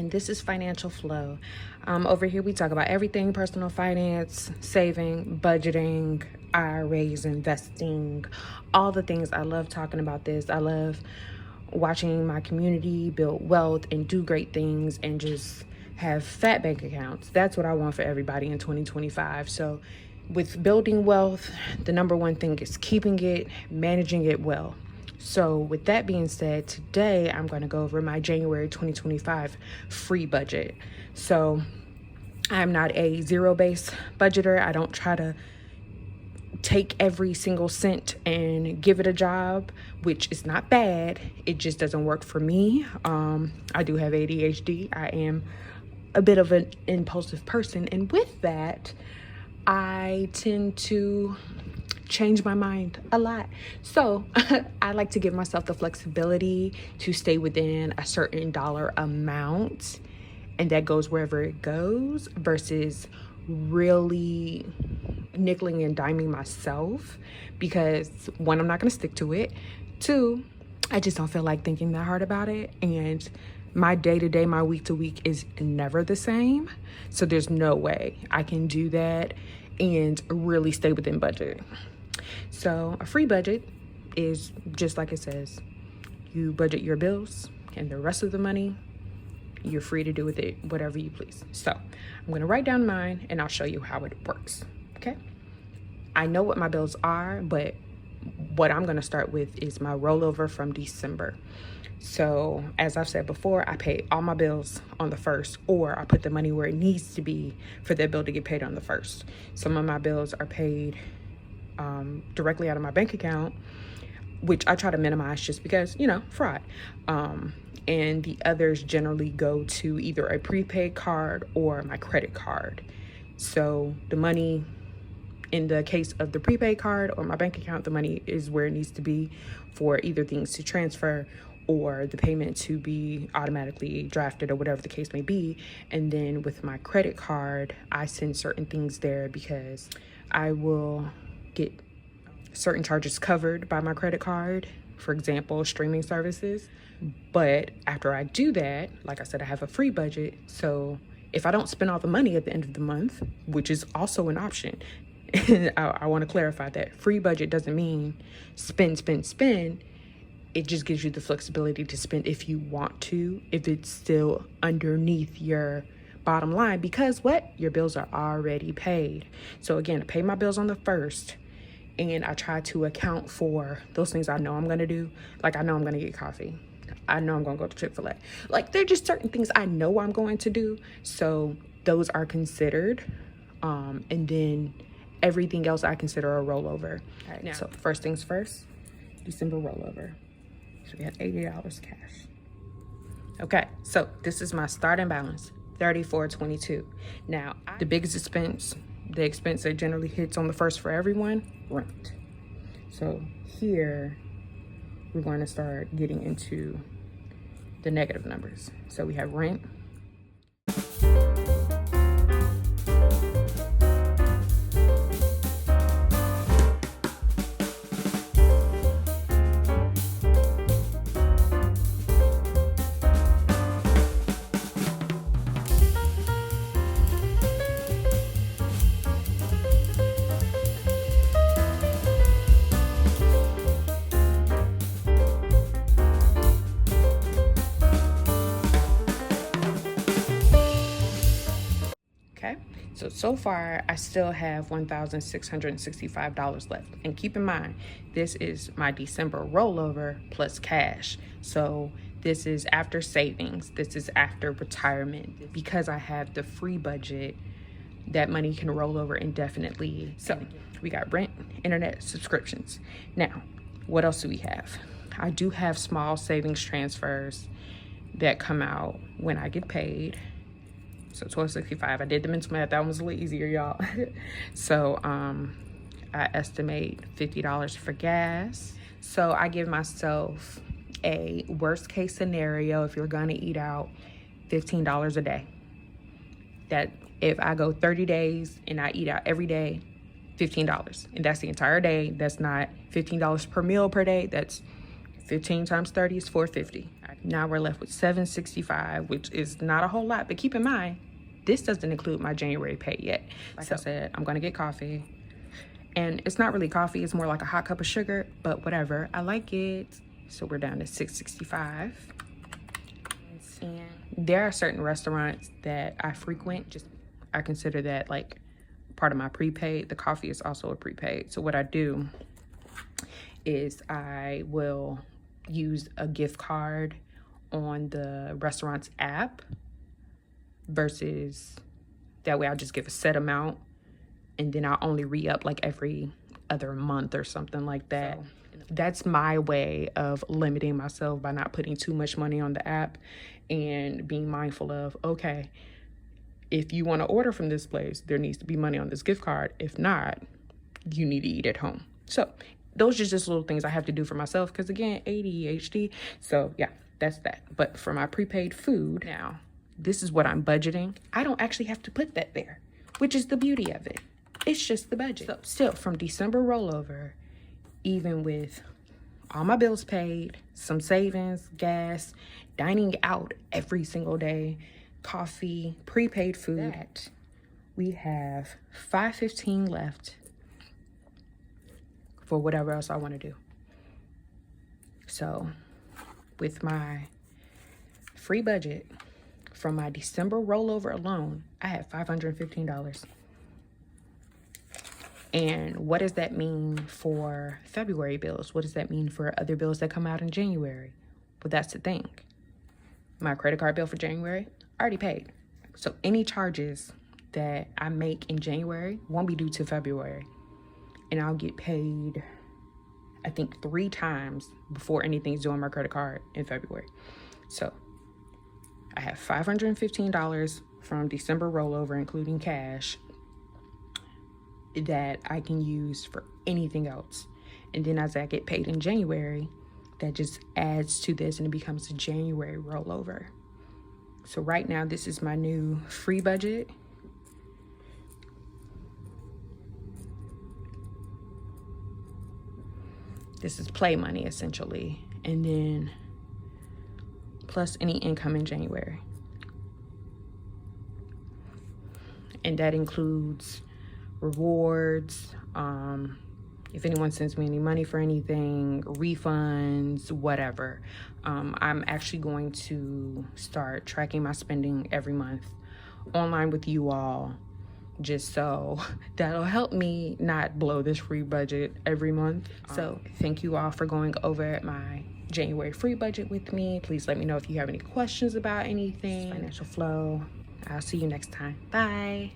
and this is Financial Flow. Over here we talk about everything personal finance, saving, budgeting, IRAs, investing, all the things. I love talking about this. I love watching my community build wealth and do great things and just have fat bank accounts. That's what I want for everybody in 2025. So with building wealth, the number one thing is keeping it, managing it well. So with that being said, today I'm going to go over my January 2025 free budget. So I'm not a zero-based budgeter. I don't try to take every single cent and give it a job, which is not bad. It just doesn't work for me. I do have ADHD. I am a bit of an impulsive person. And with that, I tend to change my mind a lot. So I like to give myself the flexibility to stay within a certain dollar amount, and that goes wherever it goes, versus really nickeling and diming myself, because one, I'm not going to stick to it. Two, I just don't feel like thinking that hard about it. And my day-to-day, my week-to-week is never the same. So there's no way I can do that and really stay within budget. So a free budget is just like it says. You budget your bills, and the rest of the money, you're free to do with it whatever you please. So I'm going to write down mine and I'll show you how it works. Okay. I know what my bills are, but what I'm going to start with is my rollover from December. So as I've said before, I pay all my bills on the 1st, or I put the money where it needs to be for that bill to get paid on the 1st. Some of my bills are paid directly out of my bank account, which I try to minimize just because, fraud. And the others generally go to either a prepaid card or my credit card. So the money, in the case of the prepaid card or my bank account, the money is where it needs to be for either things to transfer or the payment to be automatically drafted, or whatever the case may be. And then with my credit card, I send certain things there because I will get certain charges covered by my credit card, for example, streaming services. But after I do that, like I said, I have a free budget. So if I don't spend all the money at the end of the month, which is also an option, I want to clarify that free budget doesn't mean spend. It just gives you the flexibility to spend if you want to, if it's still underneath your bottom line, because your bills are already paid. So again, I pay my bills on the 1st, and I try to account for those things I know I'm going to do. Like, I know I'm going to get coffee. I know I'm going to go to Chick-fil-A. Like, they're just certain things I know I'm going to do. So those are considered. And then everything else I consider a rollover. All right, now, so first things first, December rollover. So we had $80 cash. Okay, so this is my starting balance, $34.22. Now, the biggest expense, the expense that generally hits on the 1st for everyone, rent. So here, we're going to start getting into the negative numbers. So we have rent. So far, I still have $1,665 left. And keep in mind, this is my December rollover plus cash. So this is after savings. This is after retirement. Because I have the free budget, that money can roll over indefinitely. So we got rent, internet, subscriptions. Now, what else do we have? I do have small savings transfers that come out when I get paid. So $12.65. I did the mental math. That one was a little easier, y'all. So I estimate $50 for gas. So I give myself a worst case scenario, if you're gonna eat out, $15 a day. That if I go 30 days and I eat out every day, $15. And that's the entire day. That's not $15 per meal per day. That's 15 times 30 is $450. Now we're left with $765, which is not a whole lot, but keep in mind, this doesn't include my January pay yet. Like I said, I'm gonna get coffee, and it's not really coffee, it's more like a hot cup of sugar, but whatever, I like it. So we're down to $665. And there are certain restaurants that I frequent, I consider that like part of my prepaid. The coffee is also a prepaid. So what I do is I will use a gift card on the restaurant's app, versus that way I'll just give a set amount and then I'll only re-up like every other month or something like that. So that's my way of limiting myself by not putting too much money on the app and being mindful of, okay, if you want to order from this place, there needs to be money on this gift card. If not, you need to eat at home. So those are just little things I have to do for myself because, again, ADHD. So yeah, that's that. But for my prepaid food, now, this is what I'm budgeting. I don't actually have to put that there, which is the beauty of it. It's just the budget. So still, from December rollover, even with all my bills paid, some savings, gas, dining out every single day, coffee, prepaid food, we have $515 left for whatever else I want to do. So with my free budget from my December rollover alone, I had $515. And what does that mean for February bills? What does that mean for other bills that come out in January? Well, that's the thing. My credit card bill for January, already paid. So any charges that I make in January won't be due to February. And I'll get paid, I think, 3 times before anything's due on my credit card in February. So I have $515 from December rollover, including cash, that I can use for anything else. And then as I get paid in January, that just adds to this and it becomes a January rollover. So right now, this is my new free budget. This is play money, essentially. And then plus any income in January. And that includes rewards, if anyone sends me any money for anything, refunds, whatever. I'm actually going to start tracking my spending every month online with you all, just so that'll help me not blow this free budget every month. So thank you all for going over my January free budget with me. Please let me know if you have any questions about anything. Financial flow. I'll see you next time. Bye.